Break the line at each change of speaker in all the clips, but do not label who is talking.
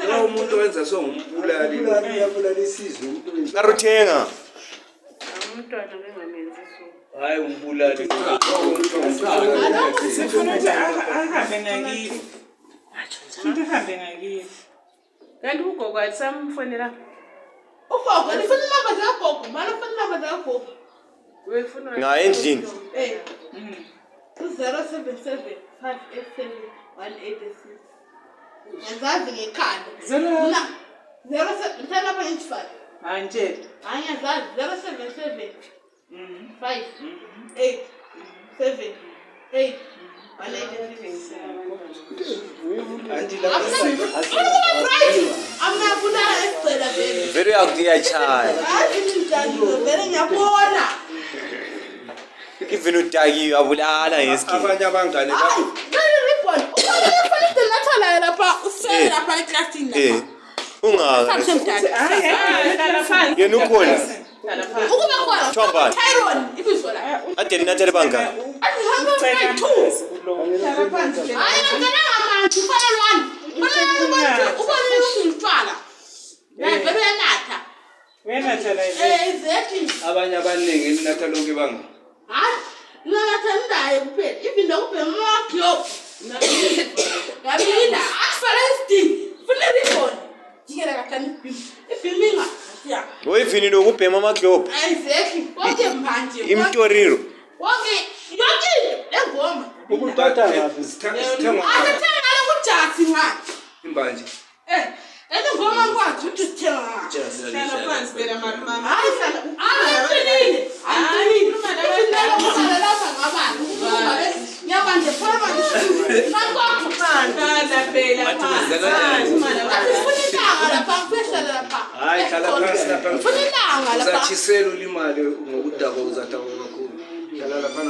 Lo umuntu wenza so umbulali uyabulala isizwe umuntu
Karuthenga.
Umntwana bengamenzi so.
hayi umbulali
ahambe ngakithi. Ahambe ngakithi.
Kanti ugogo alisamfonela.
Ugogo lifuna inamba zagogo, mana ufuna inamba zagogo.
Wefuna
Nga endlini.
077 587 186. Ngiyazazi ngekhanda. 07 lapha ngifaka.
Anje.
Angiyazazi 077 5 8 7 8
Very ugly child. Even utagi abulala yeski.
abanye abangane
Unga. Yena ukhona. Thomba. Ade nina tele banga.
abanye abaningi ninatha lonke banga
Ngingathandayo kuphela even lokubhema amakhopi ngabila afaresti funa ribon jikela kathani ibhiminga ya
Oyivini lokubhema amaglobe.
exactly konke manje
Imtoriro.
konke yonke engoma
ukuthatha sithengwa
akathenga lokujasi ngathi
imbanje
ngoma kwathi uthi sithenga
Hlala phansi phela mama.
hayi hlala angiqinile angiqinile lapha ngabani ngiyabanje phama ngakho
Hlala phela phansi.
Funa ilanga lapha ngifehlala lapha
hayi hlala phansi lapha
funa ilanga lapha
uzathisela ulimali ngokudaba uzathawa kakhulu hlala lapha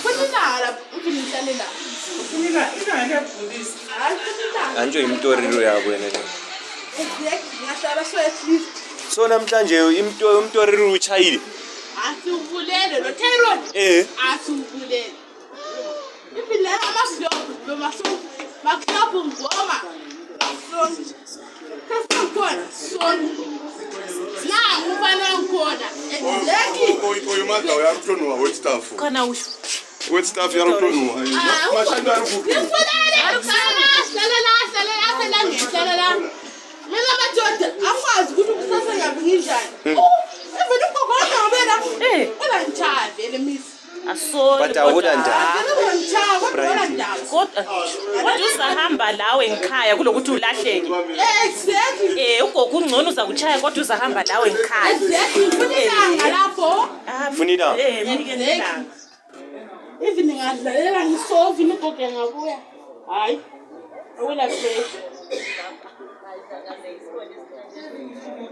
funa ilanga lapha ukungihlale la
Ingakabhulisi.
hayi funa ilanga
Anjo imtoriro yabo yena le.
exactly ngahlala so at least
So namhlanje imtoriro uchayile.
asubulele lo Tyrone asubulele iphile amasiyoko bemaso maklaphu ngoma khona la ngubana ngona exactly
oyumada uyaruthonuwa wet staff
kana usho.
wet staff yaruthonuwa mashanda arikupi
mina madoda akwazi ukuthi kusasa yabi nginjani evela ukugona ngabela ola njani vele miss
Asori.
But awuda njani.
vele njani kodwa njani
Kodwa uzahamba lawe ngikhaya kulokuthi ulahleke.
exactly
Ugogo ungcono uzakuchaya kodwa uzahamba lawe ngikhaya.
exactly funa ilanga lapho
Funida.
Mike nilanga.
even ngadlalela ngisovi nigoge ngabuya hayi awula fresh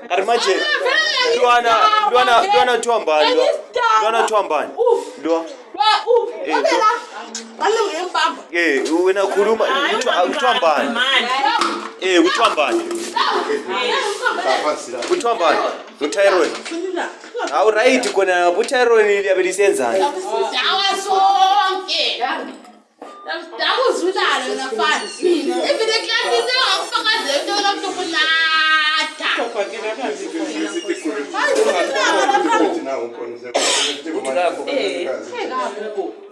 Arimaje. Luana tuambani. Luana tuambani. Lua.
wabela balungembamba
Wena khuluma uthwambani. Uthwambani. Uthwambani. Utyrone. Awu right kona utyrone liyabilisenzana.
awasonke dakuzulala nafana even eklasini awufakaze into lokufunata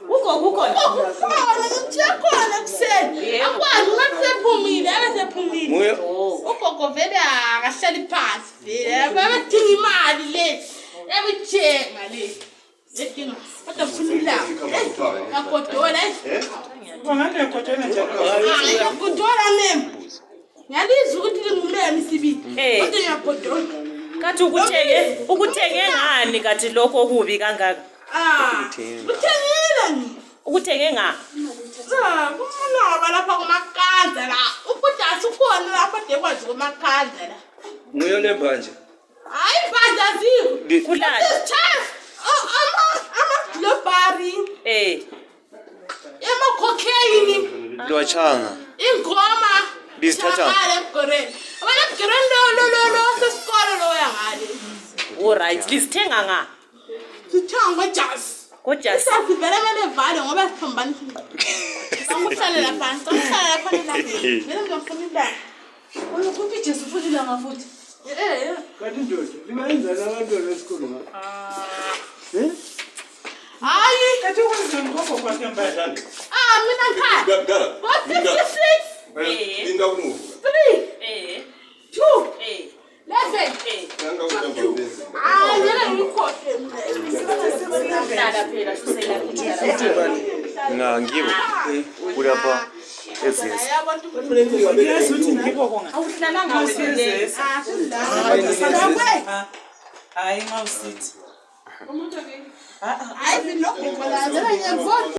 Ugogo ukhona.
Ukhona kuseni. Akwazi ngasephumile, akasephumile.
Moyo.
Ugogo vele akahlali phansi vele. Babedinga imali lezi. Yabithenga lezi. Edinga. Kodwa funa ilanga. Agodola.
Wangane kodwa njalo.
Hayi, agodola mem. Ngiyalizwa ukuthi lingumemi sibili. Kodwa ngiyagodola.
Kathi ukuthenge ngani kathi lokho okubi kangaka?
Uthengile ni.
Ukuthenge nga?
Kumnaba lapha kumakandla la. Ubudasi ukhona lapha dekwazi kumakandla la.
Moyo lebanje
Hayi banda ziko.
Kulala.
Ama globari. Cocaine.
Lwachanga.
Ingoma.
Bizithatha.
Abale lo sesikole lo yangale.
Alright, lisithenga nga?
Sithangwe jazz.
Kodwa
Sasivele mele vale ngoba siphambanisa. Angihlalela phansi. Angihlalela phansi. Mina ngiyafuna indaba. Uyokuphi Jesu futhi la ngafuthi.
Kanti ndoda, lingayenza labantwana esikhulu ngapha.
Hayi.
Kathi ukwenza ngokho kwakhe mbadala.
Mina ngikhaya.
Ngakudala.
56.
Linda kunuka.
3. 2. 11.
Ngangawutamba.
Yena ngikhohle mina.
Dada phela susela
Na ngibo. Kulapha ezesi.
Yes, uthi ngibo konga.
awuhlalanga wena.
Hayi ngawusithi.
Hayi, vino, ngibona ngiyabona.